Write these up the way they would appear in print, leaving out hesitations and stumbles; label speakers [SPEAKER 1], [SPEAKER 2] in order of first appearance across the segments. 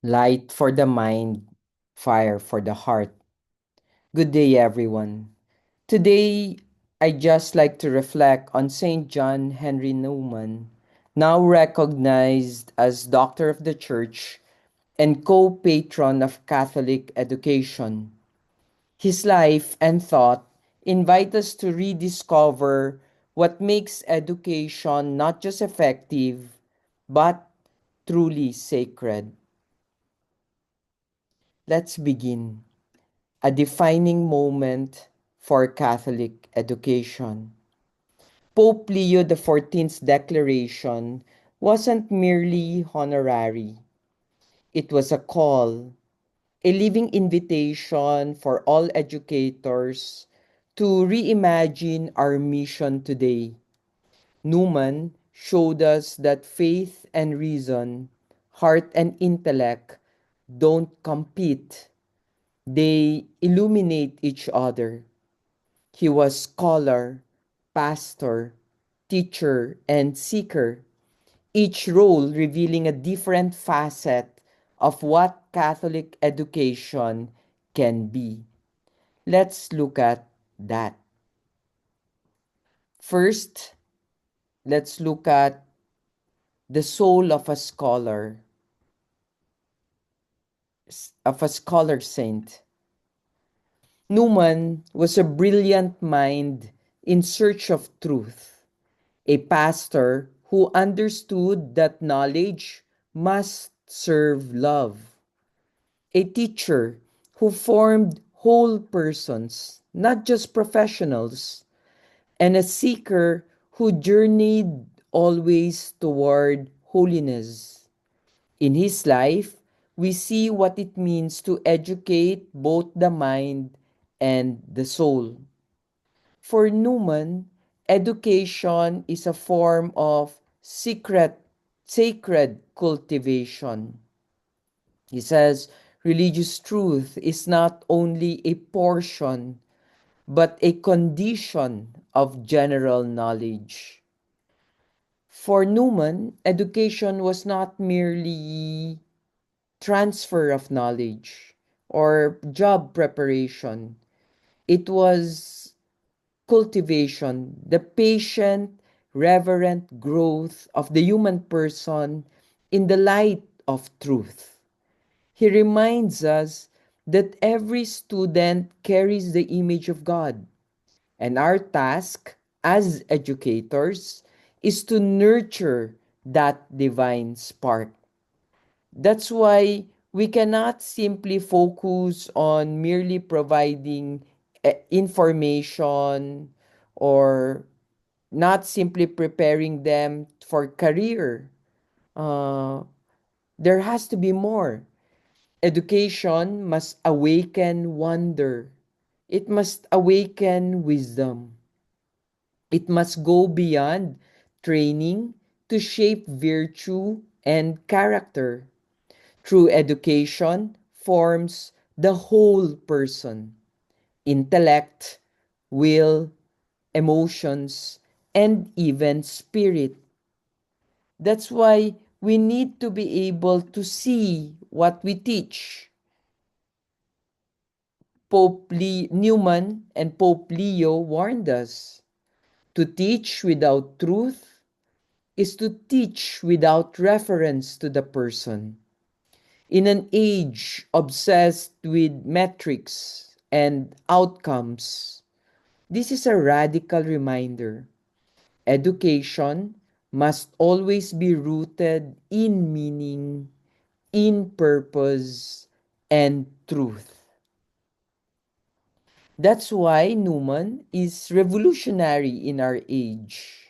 [SPEAKER 1] Light for the mind, fire for the heart. Good day, everyone. Today, I just like to reflect on St. John Henry Newman, now recognized as Doctor of the Church and co-patron of Catholic education. His life and thought invite us to rediscover what makes education not just effective, but truly sacred. Let's begin. A defining moment for Catholic education. Pope Leo XIV's declaration wasn't merely honorary. It was a call, a living invitation for all educators to reimagine our mission today. Newman showed us that faith and reason, heart and intellect don't compete. They illuminate each other. He was scholar, pastor, teacher, and seeker, each role revealing a different facet of what Catholic education can be. Let's look at that. First, let's look at the soul of a scholar saint. Newman was a brilliant mind in search of truth, a pastor who understood that knowledge must serve love, a teacher who formed whole persons, not just professionals, and a seeker who journeyed always toward holiness. In his life, we see what it means to educate both the mind and the soul. For Newman, education is a form of sacred cultivation. He says religious truth is not only a portion, but a condition of general knowledge. For Newman, education was not merely transfer of knowledge or job preparation. It was cultivation, the patient, reverent growth of the human person in the light of truth. He reminds us that every student carries the image of God, and our task as educators is to nurture that divine spark. That's why we cannot simply focus on merely providing information or not simply preparing them for career. Uh, there has to be more. Education must awaken wonder. It must awaken wisdom. It must go beyond training to shape virtue and character. True education forms the whole person: intellect, will, emotions, and even spirit. That's why we need to be able to see what we teach. Newman and Pope Leo warned us to teach without truth is to teach without reference to the person. In an age obsessed with metrics and outcomes, this is a radical reminder. Education must always be rooted in meaning, in purpose, and truth. That's why Newman is revolutionary in our age.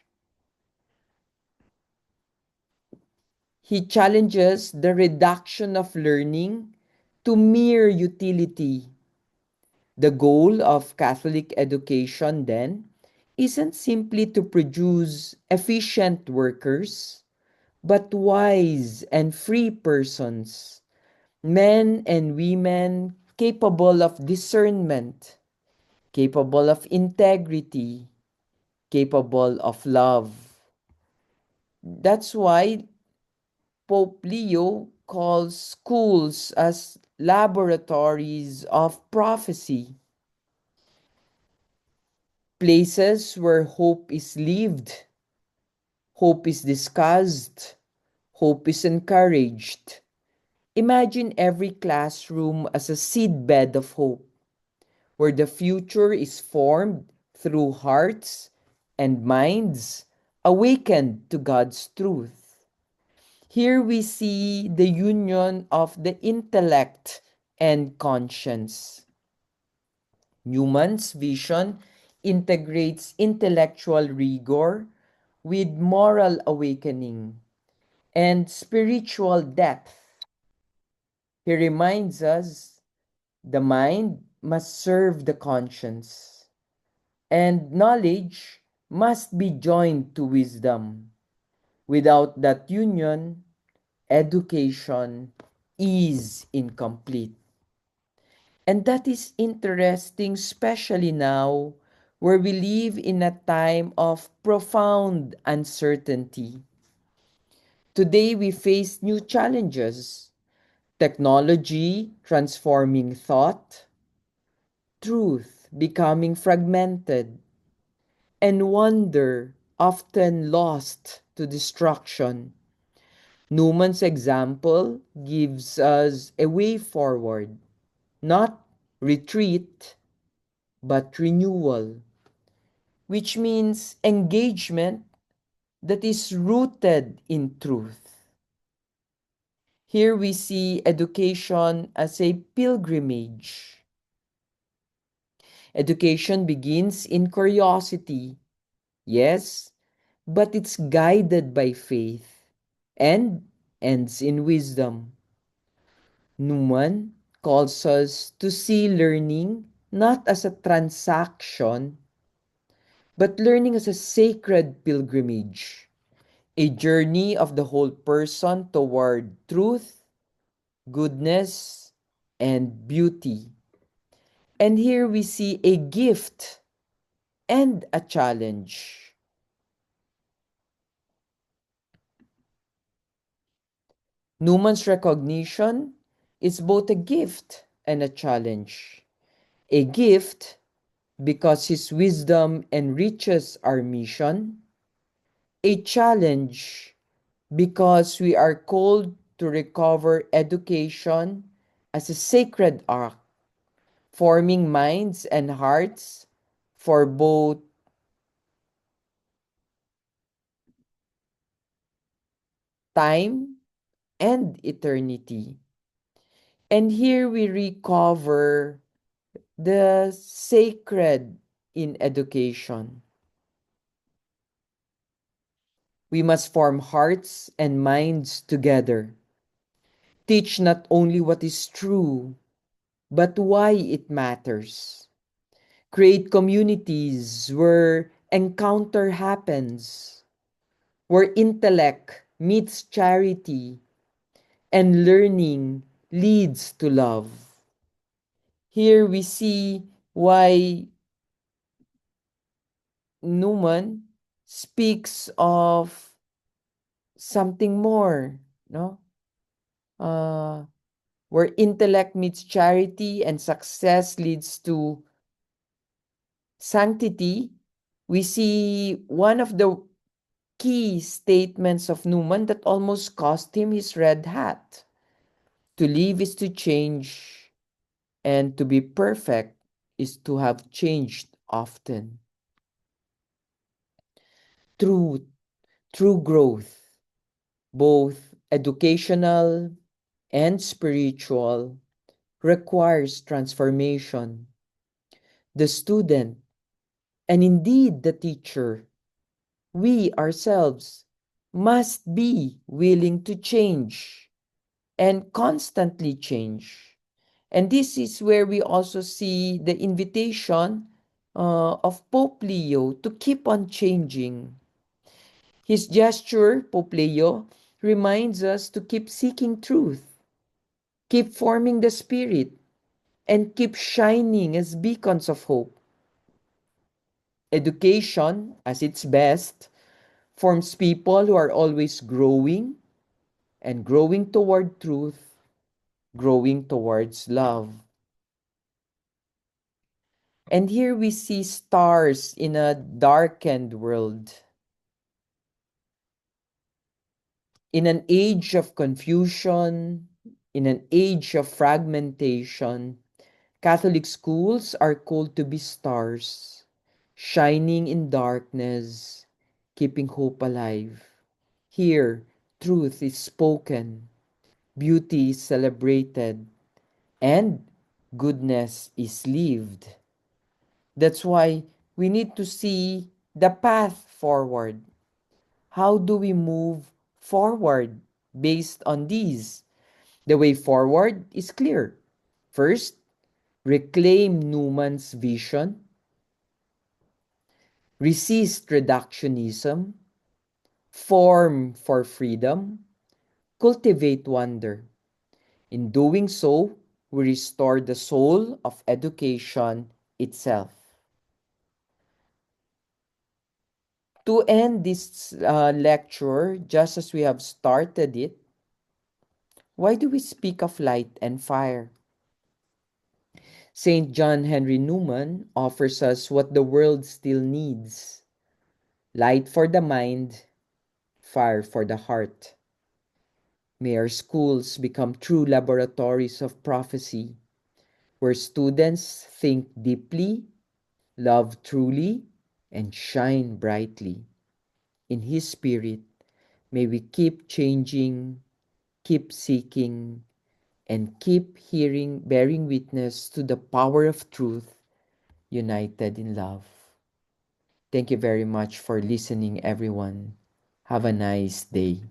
[SPEAKER 1] He challenges the reduction of learning to mere utility. The goal of Catholic education, then, isn't simply to produce efficient workers, but wise and free persons, men and women capable of discernment, capable of integrity, capable of love. That's why Pope Leo calls schools as laboratories of prophecy, places where hope is lived, hope is discussed, hope is encouraged. Imagine every classroom as a seedbed of hope, where the future is formed through hearts and minds awakened to God's truth. Here we see the union of the intellect and conscience. Newman's vision integrates intellectual rigor with moral awakening and spiritual depth. He reminds us the mind must serve the conscience, and knowledge must be joined to wisdom. Without that union, education is incomplete. And that is interesting, especially now, where we live in a time of profound uncertainty. Today, we face new challenges: technology transforming thought, truth becoming fragmented, and wonder often lost to destruction. Newman's example gives us a way forward, not retreat, but renewal, which means engagement that is rooted in truth. Here we see education as a pilgrimage. Education begins in curiosity, yes, but it's guided by faith and ends in wisdom. Newman calls us to see learning not as a transaction, but learning as a sacred pilgrimage, a journey of the whole person toward truth, goodness, and beauty. And here we see a gift and a challenge. Newman's recognition is both a gift and a challenge. A gift because his wisdom enriches our mission, a challenge because we are called to recover education as a sacred act, forming minds and hearts for both time and eternity. And here we recover the sacred in education. We must form hearts and minds together. Teach not only what is true, but why it matters. Create communities where encounter happens, where intellect meets charity, and learning leads to love. Here we see why Newman speaks of something more, no? Uh, where intellect meets charity and success leads to sanctity. We see one of the key statements of Newman that almost cost him his red hat. To live is to change, and to be perfect is to have changed often. True, true growth, both educational and spiritual, requires transformation. The student, and indeed the teacher, we ourselves, must be willing to change and constantly change. And this is where we also see the invitation of Pope Leo to keep on changing. His gesture, Pope Leo, reminds us to keep seeking truth, keep forming the Spirit, and keep shining as beacons of hope. Education, as its best, forms people who are always growing, and growing toward truth, growing towards love. And here we see stars in a darkened world. In an age of confusion, in an age of fragmentation, Catholic schools are called to be stars, shining in darkness, keeping hope alive. Here, truth is spoken, beauty is celebrated, and goodness is lived. That's why we need to see the path forward. How do we move forward based on these? The way forward is clear. First, reclaim Newman's vision, resist reductionism, form for freedom, cultivate wonder. In doing so, we restore the soul of education itself. To end this lecture, just as we have started it, why do we speak of light and fire? St. John Henry Newman offers us what the world still needs: light for the mind, fire for the heart. May our schools become true laboratories of prophecy, where students think deeply, love truly, and shine brightly. In His Spirit, may we keep changing, keep seeking, and keep hearing, bearing witness to the power of truth united in love. Thank you very much for listening, everyone. Have a nice day.